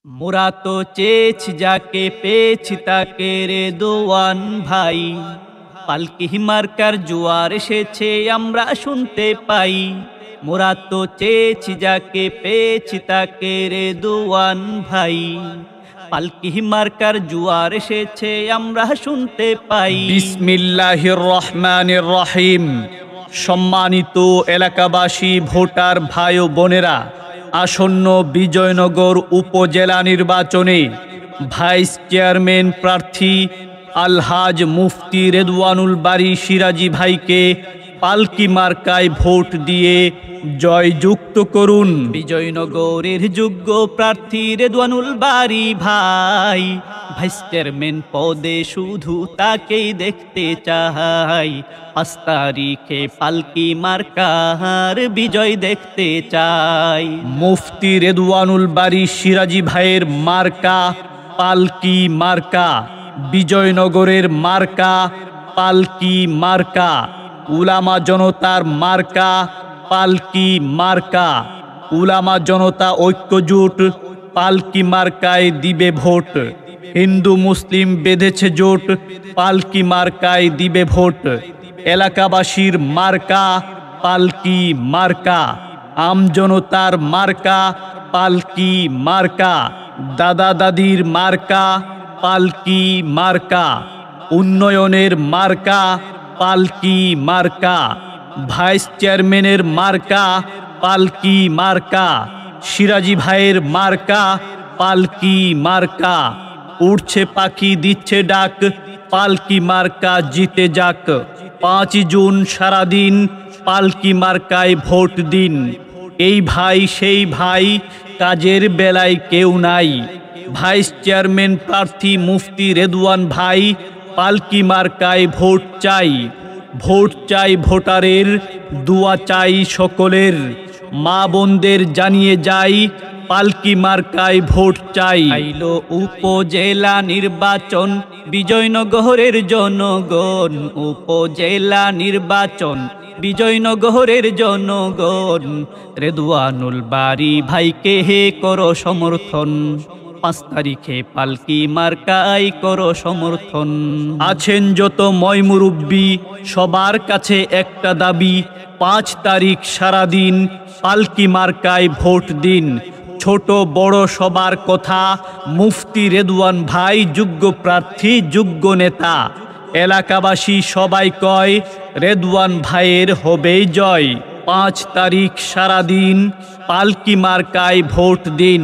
মোরা তো চেয়েছি যাকে পেয়েছি তাকে রে দোয়ান ভাই। পালকি মার্কার জোয়ার এসেছে আমরা শুনতে পাই। মোরা তো চেয়েছি যাকে পেয়েছি তাকে রে দোয়ান ভাই। পালকি মার্কার জোয়ার এসেছে আমরা শুনতে পাই। বিসমিল্লাহির রহমানির রহিম। সম্মানিত এলাকাবাসী, ভোটার ভাই ও বোনেরা, আসন্ন বিজয়নগর উপজেলা নির্বাচনে ভাইস চেয়ারম্যান প্রার্থী আলহাজ মুফতি রেদওয়ানুল বারী সিরাজি ভাইকে পালকি মার্কায় ভোট দিয়ে জয়যুক্ত করুন। বিজয়নগরের যোগ্য প্রার্থী রেদওয়ানুল বারী ভাই, ভাইস চেয়ারম্যান পদে শুধু তাকেই দেখতে চাই। 5 তারিখে পালকি মার্কার বিজয় দেখতে চাই। মুফতি রেদওয়ানুল বারী সিরাজি ভাইয়ের মার্কা পালকি মার্কা। বিজয়নগরের মার্কা পালকি মার্কা। উলামা জনতার মার্কা পালকি মার্কা। উলামা জনতা ঐক্যজোট পালকি মার্কায় দিবে ভোট। হিন্দু মুসলিম বেঁধেছে জোট, পালকি মার্কায় দিবে ভোট। এলাকাবাসীর মার্কা পালকি মার্কা। আমজনতার মার্কা পালকি মার্কা। দাদা দাদির মার্কা পালকি মার্কা। উন্নয়নের মার্কা পালকি মার্কা। ভাইস চেয়ারম্যানের মার্কা পালকি মার্কা। সিরাজি ভাইয়ের মার্কা পালকি মার্কা। উড়ছে পাখি দিচ্ছে ডাক, পালকি মার্কা জিতে যাক। 5 জুন সারাদিন পালকি মার্কায় ভোট দিন। এই ভাই সেই ভাই, কাজের বেলায় কেউ নাই। ভাইস চেয়ারম্যান প্রার্থী মুফতি রেদওয়ান ভাই, পালকি মার্কায় ভোট চাই। ভোট চাই ভোটারের, দোয়া চাই সকলের। মা বোনদের জানিয়ে যাই, পালকি মার্কায় ভোট চাই। আইলো উপজেলা নির্বাচন, বিজয়নগরের জনগণ। উপজেলা নির্বাচন, বিজয়নগরের জনগণ। রেদওয়ানুল বারী ভাইকে হে করো সমর্থন। 5 তারিখে পালকি মার্কায় করো সমর্থন। আছেন যত ময়মুরব্বী, সবার কাছে একটা দাবি, 5 তারিখ সারাদিন পালকি মার্কায় ভোট দিন। ছোট বড় সবার কথা, মুফতি রেদওয়ান ভাই যোগ্য প্রার্থী, যোগ্য নেতা। এলাকাবাসী সবাই কয় রেদওয়ান ভাইয়ের হবেই জয়। 5 তারিখ সারাদিন পালকি মার্কায় ভোট দিন।